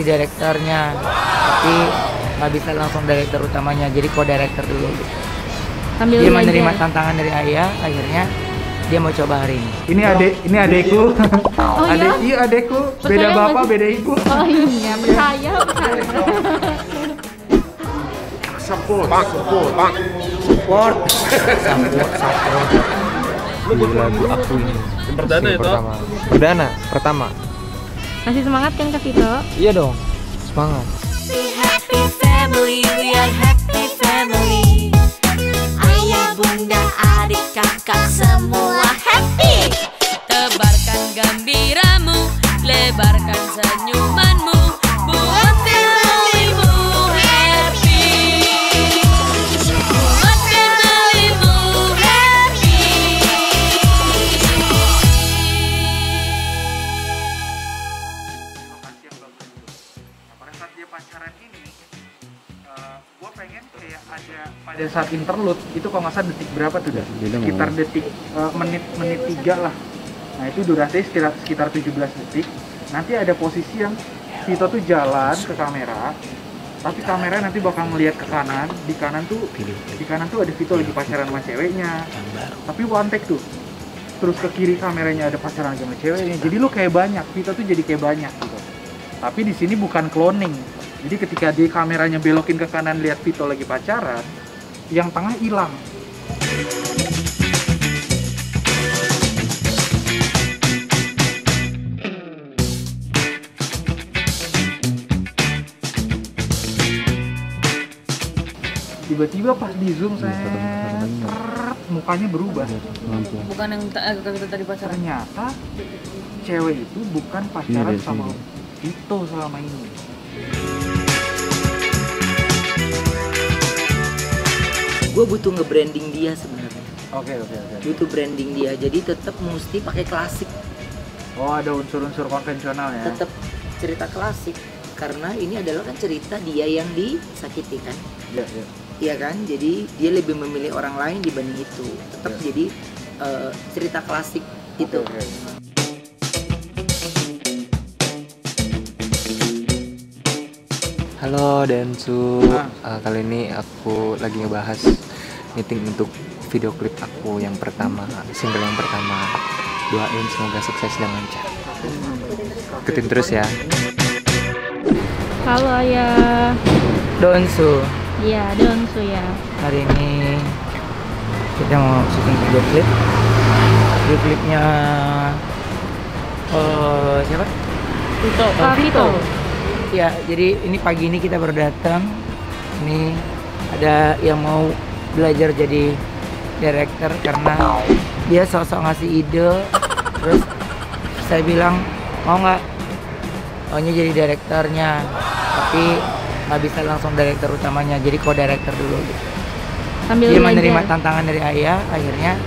direkturnya, tapi nggak bisa langsung direktur utamanya, jadi co-director dulu gitu. Dia menerima tantangan dari ayah, akhirnya dia mau coba hari ini. Ini adekku. Oh Iya adekku, beda bapak, beda ibu. Oh iya, percaya. Support. Di lagu aku ini. Perdana itu. Pertama. Masih semangat kan Kak Vito? Iya dong. Semangat. Happy family, we are happy family. Ayah, bunda, adik, kakak semua happy. Tebarkan gembiramu, lebarkan senyumanmu, buat familymu happy. Buat familymu happy. Lokasi yang bagus dulu. Nah, pada saat dia pacaran ini, gue pengen kayak ada pada saat interlude itu kalau nggak salah detik berapa tuh dah? Sekitar detik menit 3 lah. Nah itu durasinya sekitar 17 detik. Nanti ada posisi yang Vito tuh jalan ke kamera, tapi kamera nanti bakal ngelihat ke kanan. Di kanan tuh ada Vito lagi pacaran sama ceweknya. Tapi one take tuh. Terus ke kiri kameranya ada pacaran lagi sama ceweknya. Jadi lu kayak banyak, Vito tuh jadi kayak banyak gitu. Tapi di sini bukan cloning. Jadi ketika di kameranya belokin ke kanan lihat Vito lagi pacaran, yang tengah hilang. Tiba-tiba pas di zoom mukanya berubah. Bukan yang kita tadi pacaran. Ternyata cewek itu bukan pacaran sama Vito selama ini. Gue butuh nge-branding dia sebenarnya. Oke. Butuh branding dia, jadi tetap mesti pakai klasik. Oh, ada unsur-unsur konvensional ya. Tetap cerita klasik karena ini adalah kan cerita dia yang disakiti kan. Iya. Iya kan, jadi dia lebih memilih orang lain dibanding itu. Tetap jadi cerita klasik itu. Oke. Halo Densu. Kali ini aku lagi ngebahas meeting untuk video klip aku yang pertama, single yang pertama. Doain semoga sukses dan lancar. Ikutin terus ya. Halo Ayah. Donsu, Iya, Donsu ya. hari ini kita mau syuting video klip. Video klipnya siapa? Vito. Vito. Ya, jadi ini pagi ini kita baru datang. Ini ada yang mau belajar jadi director karena dia sosok ngasih ide. Terus saya bilang mau nggak? Maunya jadi direkturnya, tapi nggak bisa langsung direktur utamanya, jadi co-director dulu gitu. Dia menerima tantangan dari ayah, akhirnya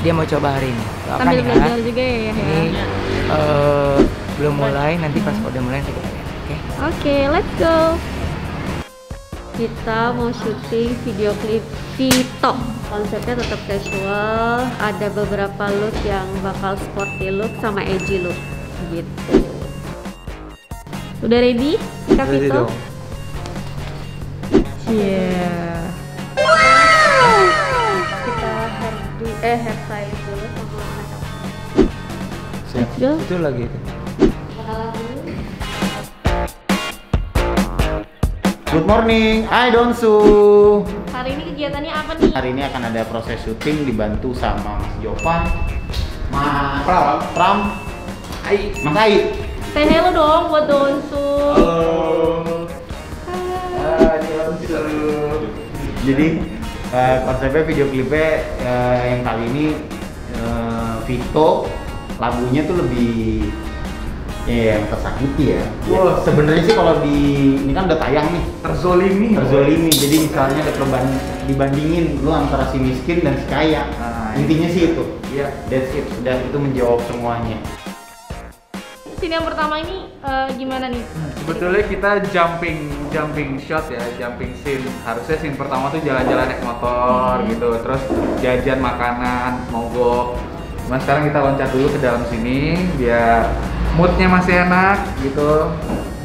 dia mau coba hari ini. Doakan Sambil ya. belajar juga ya. Ini belum mulai, nanti pas udah mulai kita lihat. Oke, let's go. Kita mau syuting video klip Vito. Konsepnya tetap casual, ada beberapa look yang bakal sporty look sama edgy look gitu. Udah ready, Kak Ready Vito? dong. Yeah. Kita hairstyle dulu sama makeup. Let's go. Itu lagi itu. Good morning, hai Donsu. Hari ini kegiatannya apa nih? Hari ini akan ada proses syuting dibantu sama Mas Jovan, Mas Pram, Mas Ai. Say hello dong buat Donsu. Jadi konsepnya video klipnya yang kali ini Vito, lagunya tuh lebih yang tersakiti ya. Wah. Sebenarnya sih kalau di ini kan udah tayang nih. Terzolimi. Jadi misalnya ada dibandingin lu antara si miskin dan si kaya. Nah, intinya sih itu. Iya. That's it. Dan itu menjawab semuanya. Scene yang pertama ini gimana nih? Sebetulnya kita jumping shot ya, jumping scene. Harusnya scene pertama tuh jalan-jalan naik motor gitu, terus jajan makanan, mogok. Nah sekarang kita loncat dulu ke dalam sini biar moodnya masih enak gitu.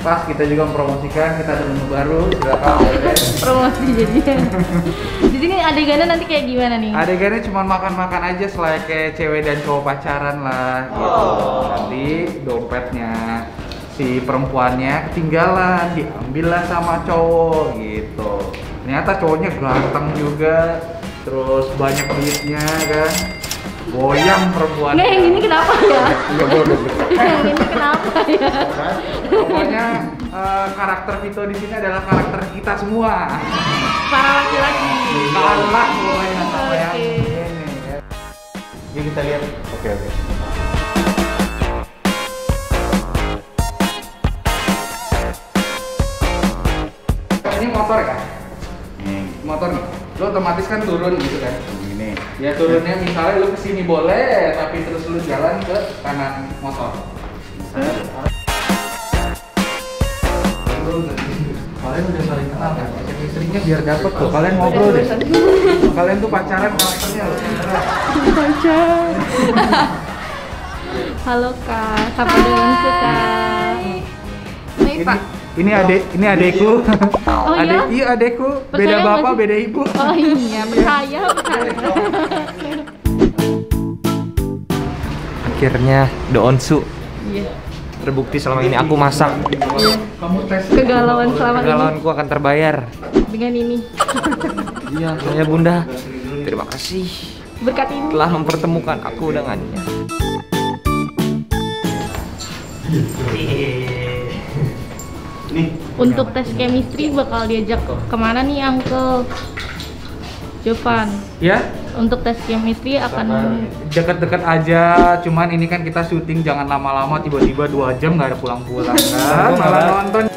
Pas kita juga mempromosikan, kita ada menu baru, silakan boleh. Promosi jadinya. Di sini adegannya nanti kayak gimana nih? Adegannya cuma makan-makan aja selain kayak cewek dan cowok pacaran lah gitu. Nanti dompetnya si perempuannya ketinggalan, diambil lah sama cowok gitu. Ternyata cowoknya ganteng juga, terus banyak duitnya kan. Goyang perempuannya. Nggak, yang ini kenapa ya? Yang ini kenapa ya? Pokoknya karakter Vito di sini adalah karakter kita semua. Para laki-laki. Kalah pokoknya sama yang Oke. ini ya. Yuk kita lihat. Oke. Ini motor kan? Nih, Motor nih. Lo otomatis kan turun gitu kan? ini. Ya turunnya misalnya lu kesini boleh, tapi terus lu jalan ke kanan motor. Kalian udah saling kenal kan? Chemistry-nya biar dapet tuh. Kalian ngobrol deh. Kalian tuh pacaran karakternya loh. Halo Kak, sapa dengan suka. Hai Pak. Ini adekku. Oh iya? Iya adekku. Beda Percaya bapak, nggak sih? beda ibu. Oh iya, percaya. Akhirnya Doonsu Iya. terbukti selama ini aku masak. Kamu tes Kegalauan selama ini Kegalauanku akan terbayar. dengan ini. Iya, saya Bunda. Terima kasih Berkat ini. telah mempertemukan aku dengannya. Nih. Untuk tes chemistry bakal diajak kemana nih Uncle Jovan? Ya, Untuk tes chemistry akan deket-deket aja. Cuman ini kan kita syuting jangan lama-lama, tiba-tiba 2 jam nggak ada pulang-pulang kan. Malah nonton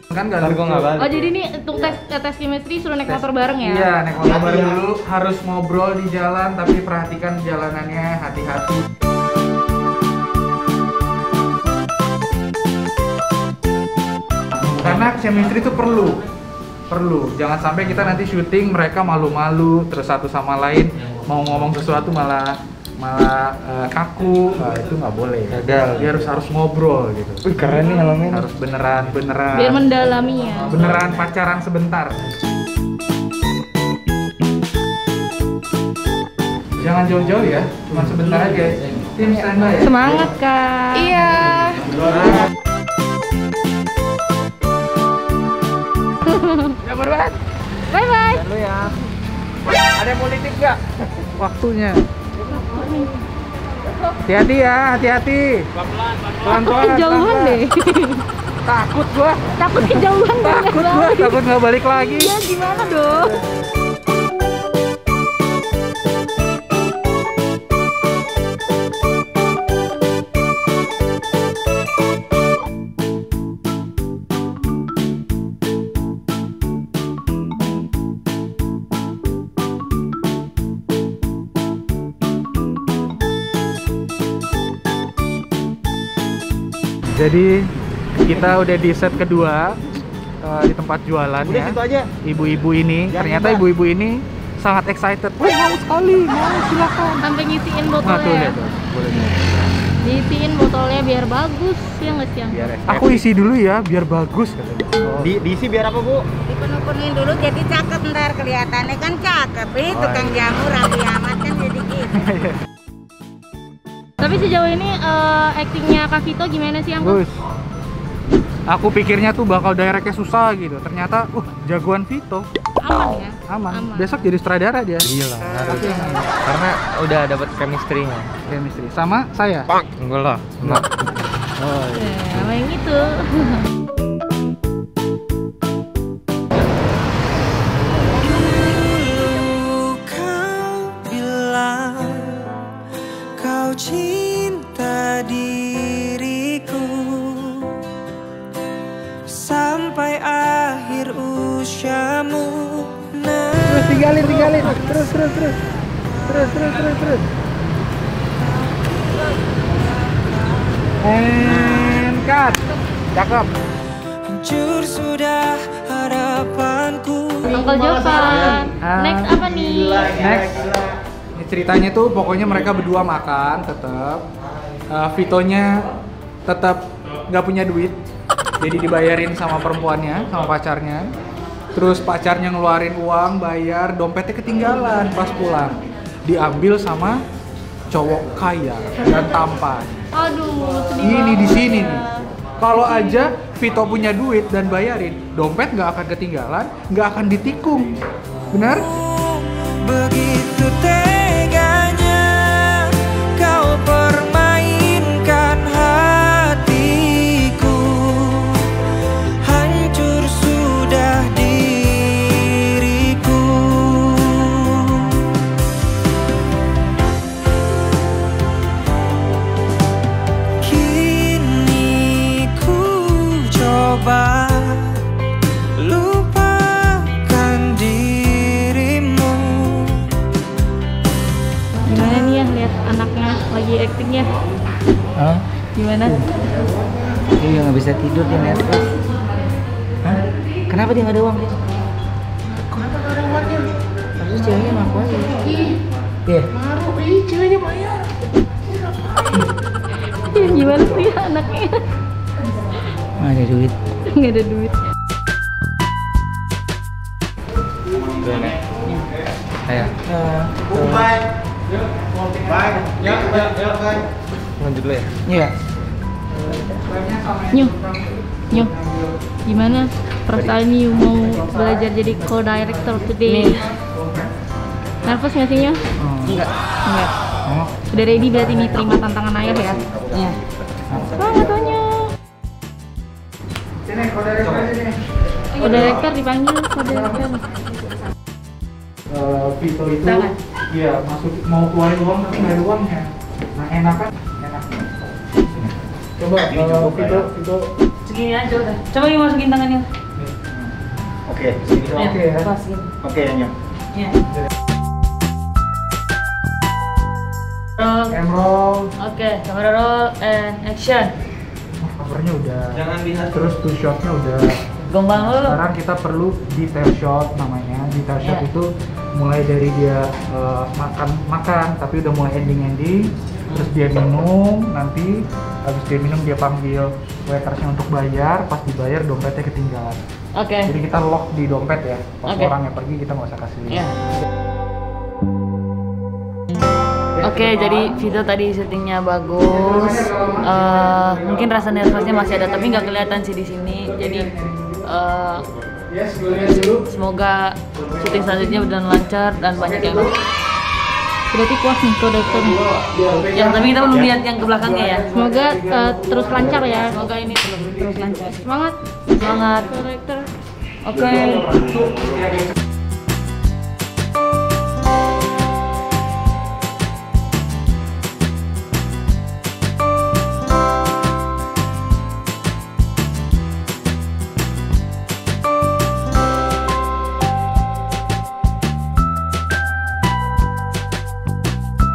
kan nggak lucu. Oh jadi nih untuk tes chemistry suruh naik motor bareng ya? Iya, naik motor bareng dulu, harus ngobrol di jalan, tapi perhatikan jalanannya, hati-hati. Karena chemistry itu perlu. Jangan sampai kita nanti syuting mereka malu-malu, terus satu sama lain mau ngomong sesuatu malah kaku. Nah, itu nggak boleh. Gagal. Dia harus ngobrol gitu. Wih, keren nih helmnya. Harus beneran. Biar mendalami ya. Beneran pacaran sebentar. Jangan jauh-jauh ya, cuma sebentar aja. Tim standby ya. Semangat Kak. Iya. Sabar banget. Bye bye. Dulu ya. Ada politik nggak? Waktunya. Hati-hati ya, hati-hati. Pelan-pelan. Kejauhan deh. Takut gua. Takut kejauhan banyak Takut gua, banget. takut nggak balik lagi. Ya gimana dong? Jadi kita udah di set kedua di tempat jualan Udah ya. situ aja. Ibu-ibu ini, Jangan ternyata nyebar. ibu-ibu ini sangat excited. Oh, mau sekali, mau silakan. Sampai ngisiin Nah tuh botolnya. lihat tuh, boleh lihat. Diisiin botolnya biar bagus ya nggak sih Uncle? Biar aku isi dulu ya, biar bagus katanya. Oh. Diisi biar apa, Bu? Dipenuh-penuhin dulu jadi cakep, ntar kelihatannya kan cakep. Ih, tukang jamu rapi amat kan jadi gitu. Tapi sejauh ini actingnya Kak Vito gimana sih Uncle? Bagus. Aku pikirnya tuh bakal directnya susah gitu. Ternyata, jagoan Vito. Aman ya? Aman. Aman. Besok jadi sutradara dia. Gila, harus. Karena udah dapat chemistry-nya. Chemistry sama saya. Enggak lah. Enggak. Oh, Ya, sama yang itu. Kau bilang kau cinta diriku sampai akhir usiamu. Terus tinggalin. Terus. And cut. Cakep. Hancur sudah harapanku. Uncle Jovan. Ah. Next apa nih? Next. Ini ceritanya tuh pokoknya mereka berdua makan tetap. Vitonya tetap nggak punya duit. Jadi dibayarin sama perempuannya, sama pacarnya. Terus pacarnya ngeluarin uang, bayar, dompetnya ketinggalan pas pulang. Diambil sama cowok kaya dan tampan. Aduh, sedih Ini banget. di sini nih. Kalau aja Vito punya duit dan bayarin, dompet nggak akan ketinggalan, nggak akan ditikung. Benar? Begitu teganya kau permainkan hatiku, hancur sudah diriku. Kini ku coba lupakan dirimu. Gimana nih ya lihat anaknya lagi aktingnya? Hah? Gimana? Dia nggak bisa tidur, dia nervous. Hah? Kenapa dia nggak ada uang? Kenapa nggak ada uangnya? Harusnya ceweknya ngaku aja. Iya. Ceweknya bayar. Ya, gimana sih anaknya? Nggak ada duit. Nggak ada duit. Kayak. Lanjut dulu ya. Iya. Nyuh, gimana perasaan Nyuh mau belajar jadi co-director today? Nervous nggak sih Nyuh? Enggak. Enggak. Oh. Udah ready berarti nih terima tantangan ayah ya? Iya. Semangat tuh Nyuh. Sini, co-director sini. Co-director dipanggil co-director. Vito itu, Tangan. iya masuk mau keluarin uang tapi nggak ada uangnya. Nah enak kan? Enak. Coba Vito. Segini aja udah. Coba Nyuh masukin tangannya. Oke, sini. Oke ya. Pas gitu. Oke, Nyok. Ya. Emerald. Oke, camera roll and action. Covernya udah. Jangan lihat. Terus two shotnya udah. Gombang lu. Sekarang kita perlu detail shot namanya. Detail shot Iya. itu mulai dari dia makan tapi udah mulai ending. Terus dia minum, nanti habis dia minum dia panggil waitersnya untuk bayar. Pas dibayar dompetnya ketinggalan. Oke. Jadi kita lock di dompet ya. Pas Oke. orangnya pergi kita nggak usah kasih. Ya. Oke, jadi Vito tadi syutingnya bagus. Mungkin rasa nervousnya masih ada, tapi nggak kelihatan sih di sini. Jadi semoga syuting selanjutnya berjalan lancar dan banyak yang berarti puas nih co-director. Ya, tapi kita belum lihat yang ke belakangnya ya. Semoga terus lancar ya. Semoga ini terus lancar. Semangat. Semangat co-director. Oke.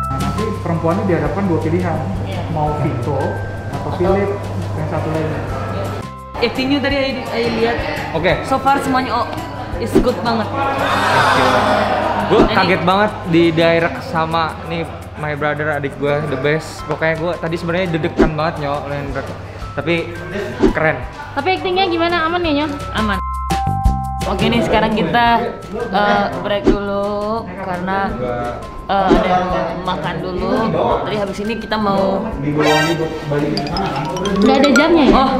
Nanti perempuannya dihadapkan dua pilihan, mau Vito atau Philip yang satu lagi. Actingnya tadi Ayu lihat. Oke. So far semuanya is good banget. Gue kaget banget di direct sama nih my brother, adik gue, the best. Pokoknya gue tadi sebenarnya deg-degan banget nyok, tapi keren. Tapi actingnya gimana? Aman ya Nyo? Aman. Oke nih sekarang kita break dulu karena ada yang makan dulu. Tadi habis ini kita mau nggak ada jamnya ya? Oh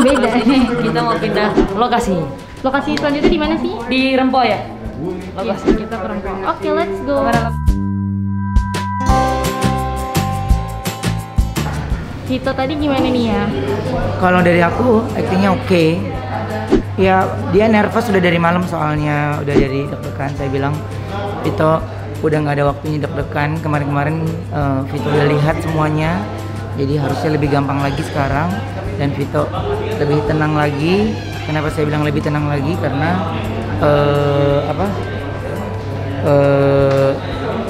beda. Ini kita mau pindah lokasi. Lokasi selanjutnya di mana sih? Di Rempo ya? Lokasi kita ke Rempo. Oke, let's go. Vito tadi gimana nih ya? Kalau dari aku aktingnya oke. Ya dia nervous sudah dari malam soalnya udah dari deg-degan. Saya bilang Vito udah nggak ada waktunya deg-degan. Kemarin-kemarin Vito udah lihat semuanya. Jadi harusnya lebih gampang lagi sekarang. Dan Vito lebih tenang lagi. Kenapa saya bilang lebih tenang lagi? Karena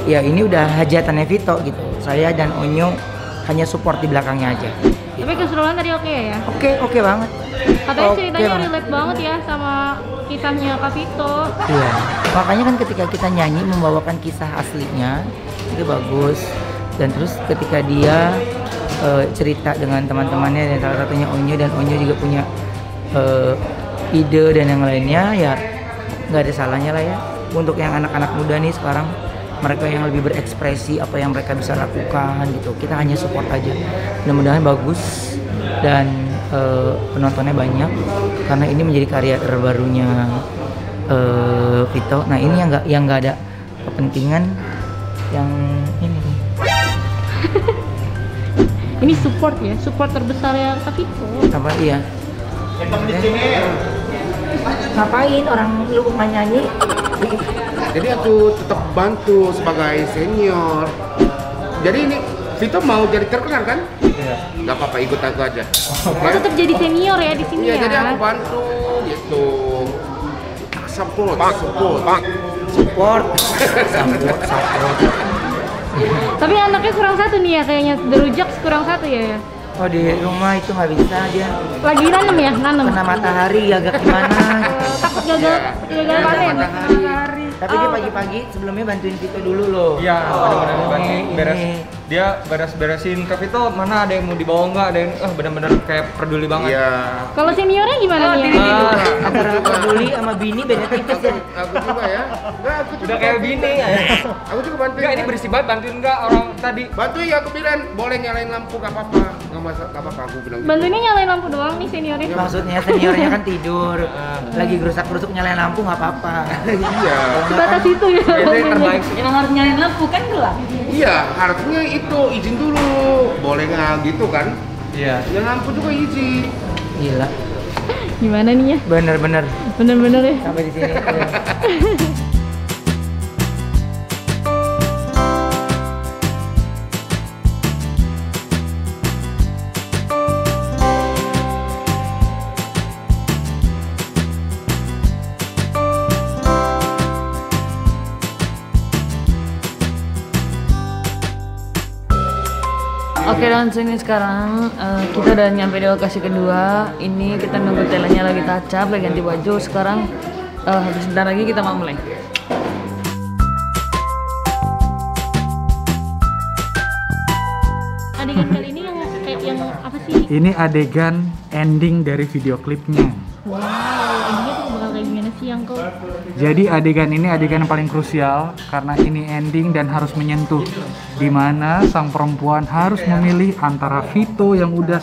ya ini udah hajatannya Vito gitu. Saya dan Onyo hanya support di belakangnya aja. Tapi keseruan tadi oke ya? Oke banget. Katanya Oke ceritanya banget. relate banget ya sama kisahnya Kak Vito. Iya. Makanya kan ketika kita nyanyi membawakan kisah aslinya itu bagus. Dan terus ketika dia cerita dengan teman-temannya dan salah satunya Onyo, dan Onyo juga punya ide dan yang lainnya ya nggak ada salahnya lah ya. Untuk yang anak-anak muda nih sekarang, mereka yang lebih berekspresi apa yang mereka bisa lakukan gitu, kita hanya support aja. Mudah-mudahan bagus dan penontonnya banyak karena ini menjadi karya terbarunya Vito. Nah ini yang nggak ada kepentingan yang ini. Ini support ya, support terbesar ya Kak Vito. Apa iya? Ngapain orang lu mau nyanyi? Jadi aku tetap bantu sebagai senior. Jadi ini Vito mau jadi terkenal kan? Iya. Gak apa-apa, ikut aku aja. Oh, tetap jadi senior ya di sini Iya, ya. jadi aku bantu gitu. Support. Tapi anaknya kurang satu nih ya, kayaknya derujak kurang satu ya. Oh di rumah itu nggak bisa dia. Lagi nanam ya, nanam. Kena matahari agak gimana gitu. Takut gagal panen. Tapi dia pagi-pagi sebelumnya bantuin Vito dulu loh. Iya, benar-benar Oh, bantuin beres. ini. Dia beres-beresin ke Vito, mana ada yang mau dibawa nggak, ada yang benar-benar kayak peduli banget. Iya. Kalau seniornya gimana nih? Antara peduli sama bini beda tipis ya. Aku juga ya. Enggak, aku juga Udah kayak bantuin. bini ya. Aku juga bantuin. Enggak, ini berisik banget, bantuin nggak orang tadi? Bantuin ya, aku bilang boleh nyalain lampu gak apa-apa. Gak apa-apa aku bilang gitu. Bantuinnya nyalain lampu doang nih seniornya. Maksudnya seniornya kan tidur, lagi gerusak-gerusuk nyalain lampu nggak apa-apa. Iya. Sebatas itu ya. Itu terbaik sih. Yang harus nyalain lampu kan gelap. Iya, harusnya itu izin dulu. Boleh nggak gitu kan? Iya. Yang lampu juga izin. Gila, Gimana nih ya? bener-bener Bener-bener ya. sampai di sini. Oke, dan sini sekarang kita udah nyampe di lokasi kedua. Ini kita nunggu telanya lagi touch-up, lagi ganti baju. Sekarang habis sebentar lagi kita mau mulai. Adegan kali ini yang apa sih? Ini adegan ending dari video klipnya. Wow, endingnya tuh bakal kayak gimana sih yang kau? Jadi adegan ini adegan yang paling krusial karena ini ending dan harus menyentuh, di mana sang perempuan harus memilih antara Vito yang udah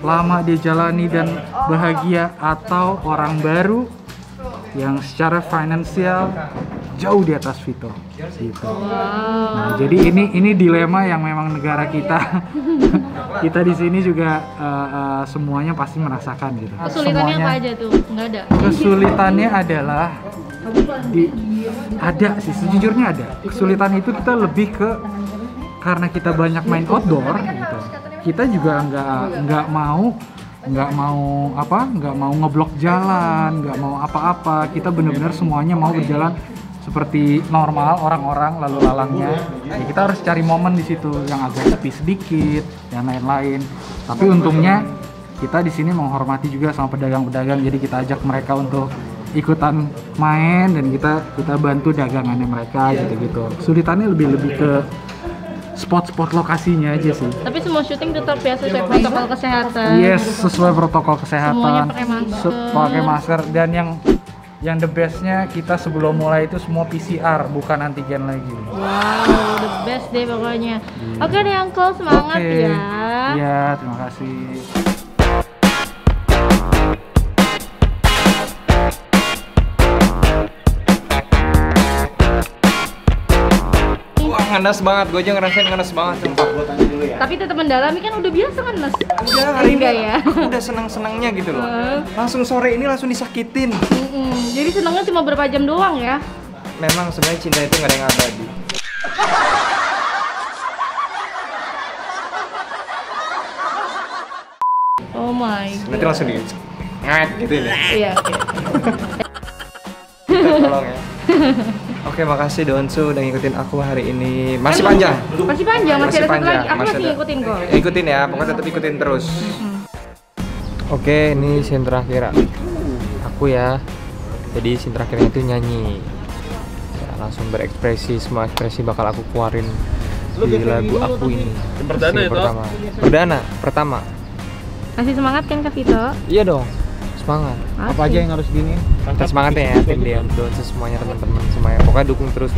lama dia jalani dan bahagia atau orang baru yang secara finansial jauh di atas Vito. Gitu. Nah, jadi ini dilema yang memang negara kita kita di sini juga semuanya pasti merasakan gitu. Kesulitannya Semuanya. apa aja tuh? Nggak ada. Kesulitannya adalah ada sih, sejujurnya ada. Kesulitan itu kita lebih ke karena kita banyak main outdoor gitu. Kita juga nggak mau ngeblok jalan, nggak mau apa-apa. Kita benar-benar semuanya mau berjalan seperti normal orang-orang lalu lalangnya. Ya, kita harus cari momen di situ yang agak sepi sedikit dan lain-lain. Tapi untungnya kita di sini menghormati juga sama pedagang-pedagang, jadi kita ajak mereka untuk ikutan main dan kita bantu dagangannya mereka gitu-gitu. Kesulitannya lebih ke spot-spot lokasinya aja sih. Tapi semua syuting tetap ya sesuai protokol kesehatan. Yes, sesuai protokol kesehatan. Semuanya pakai masker. Pakai masker dan yang the bestnya kita sebelum mulai itu semua PCR bukan antigen lagi. Wow, the best deh pokoknya. Oke deh Uncle, semangat Oke. ya. Iya, terima kasih. Wah, ngenes banget, gue aja ngerasain ngenes banget sumpah. Tapi tetap mendalami kan udah biasa kan Mas? Udah, hari ini Enggak ya? aku udah senang-senangnya gitu loh. Langsung sore ini langsung disakitin. Jadi senangnya cuma berapa jam doang ya? Memang sebenarnya cinta itu nggak ada yang abadi. Oh my Nanti god. langsung di ngat gitu ya. Iya, oke. Tolong ya. Oke, makasih Donsu udah ngikutin aku hari ini. Masih panjang. Masih panjang, masih ada satu panjang, lagi. Aku masih ada. ngikutin kok. Ikutin ya, pokoknya tetap ikutin terus. Oke, ini scene terakhir aku ya. Jadi scene terakhirnya itu nyanyi. Ya, langsung berekspresi, semua ekspresi bakal aku keluarin di lagu aku ini. Scene pertama. Perdana, pertama. Masih semangat kan Kak Vito? Iya dong. semangat. Apa aja yang harus gini? Tetap semangat ya tim dia, dosen semuanya teman-teman semuanya. Pokoknya dukung terus.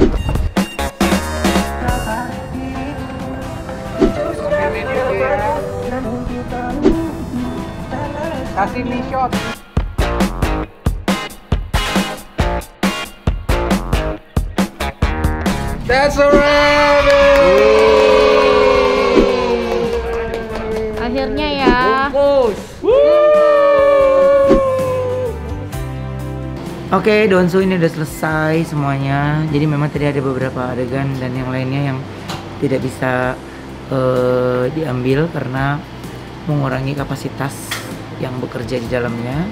Kasih nih shot. That's alright. Akhirnya ya. Oke, Donsu ini udah selesai semuanya. Jadi memang tadi ada beberapa adegan dan yang lainnya yang tidak bisa diambil karena mengurangi kapasitas yang bekerja di dalamnya.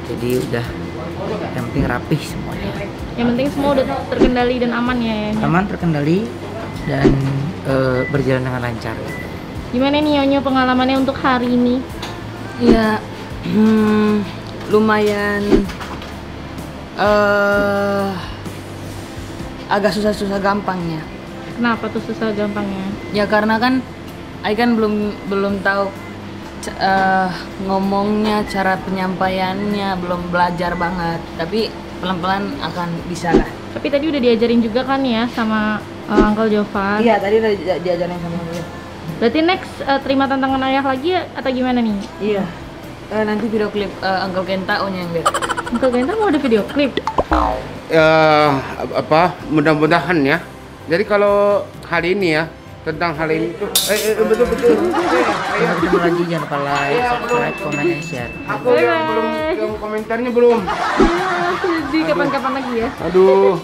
Jadi udah yang penting rapih semuanya. Yang penting semua udah terkendali dan aman ya. Aman, terkendali dan berjalan dengan lancar. Gimana nih Nyonya pengalamannya untuk hari ini? Ya, lumayan agak susah-susah gampangnya. Kenapa tuh susah gampangnya? Ya karena kan Ai kan belum tahu ngomongnya, cara penyampaiannya belum belajar banget. Tapi pelan-pelan akan bisa lah. Tapi tadi udah diajarin juga kan ya sama Uncle Jovan? Iya, tadi udah diajarin sama dia. Berarti next terima tantangan ayah lagi atau gimana nih? Iya. Nanti video klip Uncle Kenta yang lihat. Uncle Kenta mau ada video klip? Mudah-mudahan ya. Jadi kalau hari ini ya, tentang hal ini tuh betul. Ayo ketemu lagi, jangan lupa like, subscribe, komen, dan share. Aku yang komentarnya belum. Di kapan-kapan lagi ya? Aduh.